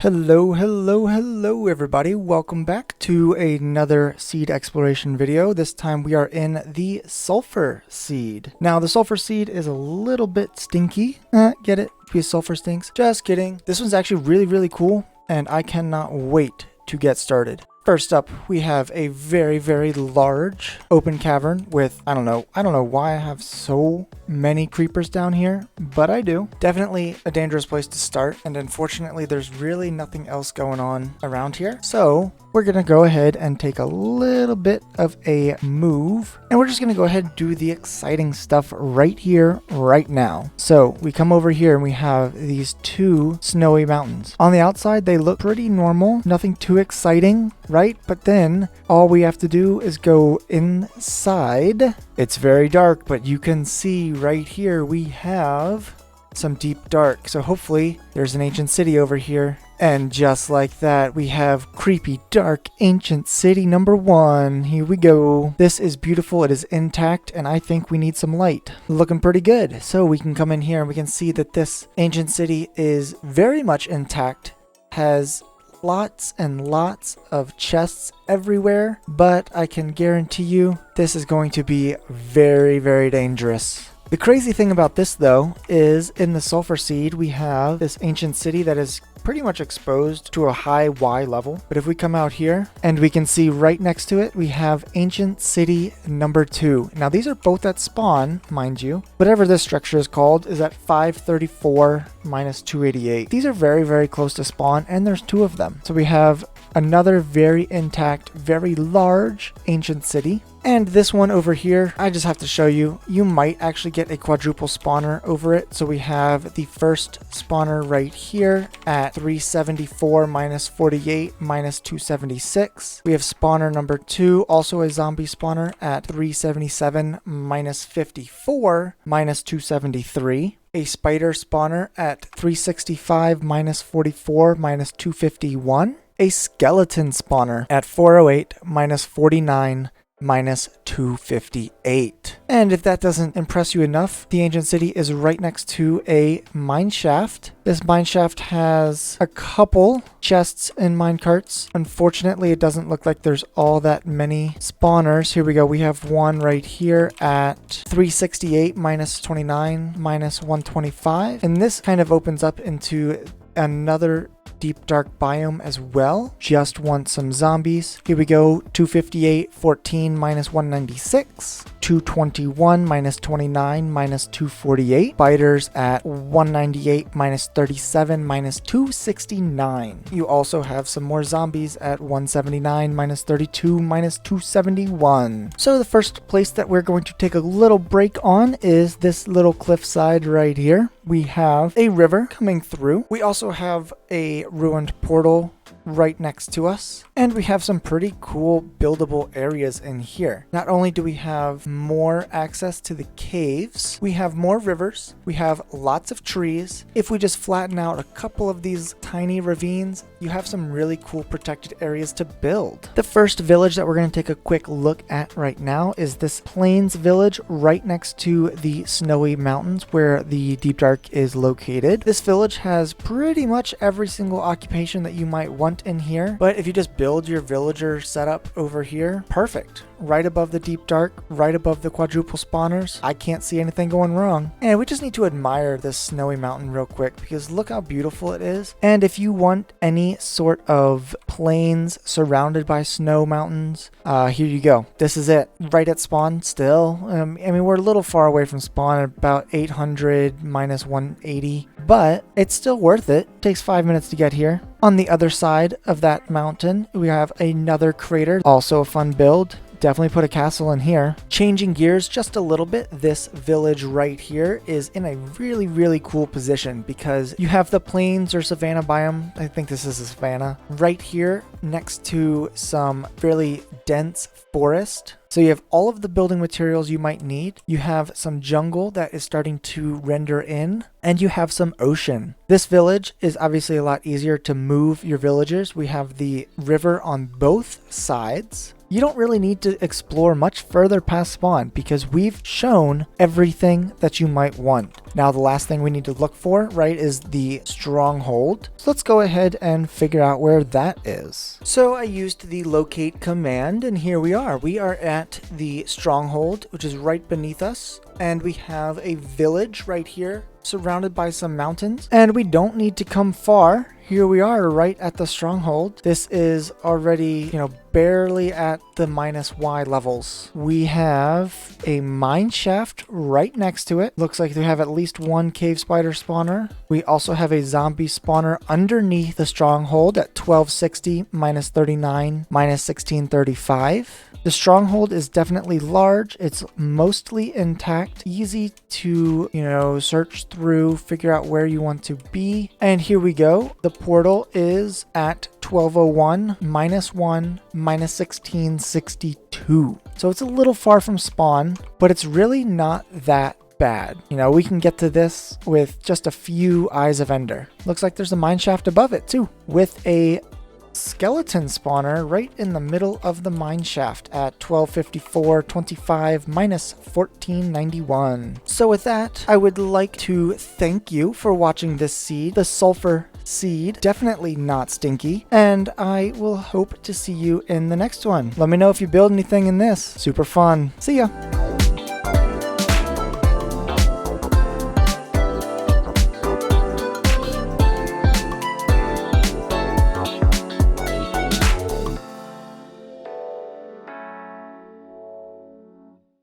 Hello everybody. Welcome back to another seed exploration video. This time we are in the Sulphur seed. Now the Sulphur seed is a little bit stinky. Get it? Because sulfur stinks. Just kidding. This one's actually really cool and I cannot wait to get started. First up, we have a very large open cavern with, I don't know why I have so many creepers down here, but I do. Definitely a dangerous place to start, and unfortunately there's really nothing else going on around here. So we're gonna go ahead and take a little bit of a move, and we're just gonna go ahead and do the exciting stuff right here, right now. So we come over here and we have these two snowy mountains. On the outside, they look pretty normal, nothing too exciting, right? But then all we have to do is go inside. It's very dark, but you can see right here we have some deep dark. So hopefully there's an ancient city over here. And just like that, we have creepy, dark, ancient city number 1. Here we go. This is beautiful. It is intact, and I think we need some light. Looking pretty good. So we can come in here and we can see that this ancient city is very much intact. Has lots and lots of chests everywhere, but I can guarantee you this is going to be very dangerous. The crazy thing about this though is in the Sulphur seed we have this ancient city that is pretty much exposed to a high Y level. But if we come out here and we can see right next to it, we have ancient city number 2. Now these are both at spawn, mind you. Whatever this structure is called is at 534 minus 288. These are very close to spawn, and there's 2 of them. So we have another very intact, very large ancient city. And this one over here, I just have to show you, you might actually get a quadruple spawner over it. So we have the first spawner right here at 374 minus 48 minus 276. We have spawner number 2, also a zombie spawner at 377 minus 54 minus 273. A spider spawner at 365 minus 44 minus 251. A skeleton spawner at 408 minus 49 minus 258. And if that doesn't impress you enough, the ancient city is right next to a mineshaft. This mineshaft has a couple chests and minecarts. Unfortunately, it doesn't look like there's all that many spawners. Here we go. We have one right here at 368 minus 29 minus 125. And this kind of opens up into another deep dark biome as well. Just want some zombies. Here we go. 258 14 minus 196. 221 minus 29 minus 248. Spiders at 198 minus 37 minus 269. You also have some more zombies at 179 minus 32 minus 271. So the first place that we're going to take a little break on is this little cliffside right here. We have a river coming through. We also have a ruined portal right next to us, and we have some pretty cool buildable areas in here. Not only do we have more access to the caves, we have more rivers, we have lots of trees. If we just flatten out a couple of these tiny ravines, you have some really cool protected areas to build. The first village that we're going to take a quick look at right now is this plains village right next to the snowy mountains where the deep dark is located. This village has pretty much every single occupation that you might want in here, but if you just build your villager setup over here, perfect. Right above the deep dark, right above the quadruple spawners, I can't see anything going wrong. And we just need to admire this snowy mountain real quick because look how beautiful it is. And if you want any sort of plains surrounded by snow mountains, here you go. This is it. Right at spawn still. I mean, we're a little far away from spawn, about 800 minus 180, but it's still worth it. Takes 5 minutes to get here. On the other side of that mountain, we have another crater, also a fun build. Definitely put a castle in here. Changing gears just a little bit, this village right here is in a really cool position because you have the plains or savanna biome. I think this is a savanna right here next to some fairly dense forest. So you have all of the building materials you might need. You have some jungle that is starting to render in, and you have some ocean. This village is obviously a lot easier to move your villagers. We have the river on both sides. You don't really need to explore much further past spawn because we've shown everything that you might want. Now the last thing we need to look for, right, is the Stronghold. So let's go ahead and figure out where that is. So I used the locate command, and here we are. We are at the Stronghold, which is right beneath us, and we have a village right here surrounded by some mountains, and we don't need to come far. Here we are right at the Stronghold. This is already, barely at the -Y levels. We have a Mineshaft right next to it. Looks like we have at least one cave spider spawner. We also have a zombie spawner underneath the Stronghold at 1260, -39, -1635. The Stronghold is definitely large. It's mostly intact, easy to, search through, figure out where you want to be. And here we go. The portal is at 1201, -1, -1662. So it's a little far from spawn, but it's really not that bad. We can get to this with just a few Eyes of Ender. Looks like there's a mineshaft above it too, with a skeleton spawner right in the middle of the mineshaft at 1254.25 -1491. So with that, I would like to thank you for watching this seed, the Sulphur seed. Definitely not stinky, and I will hope to see you in the next one. Let me know if you build anything in this. Super fun. See ya.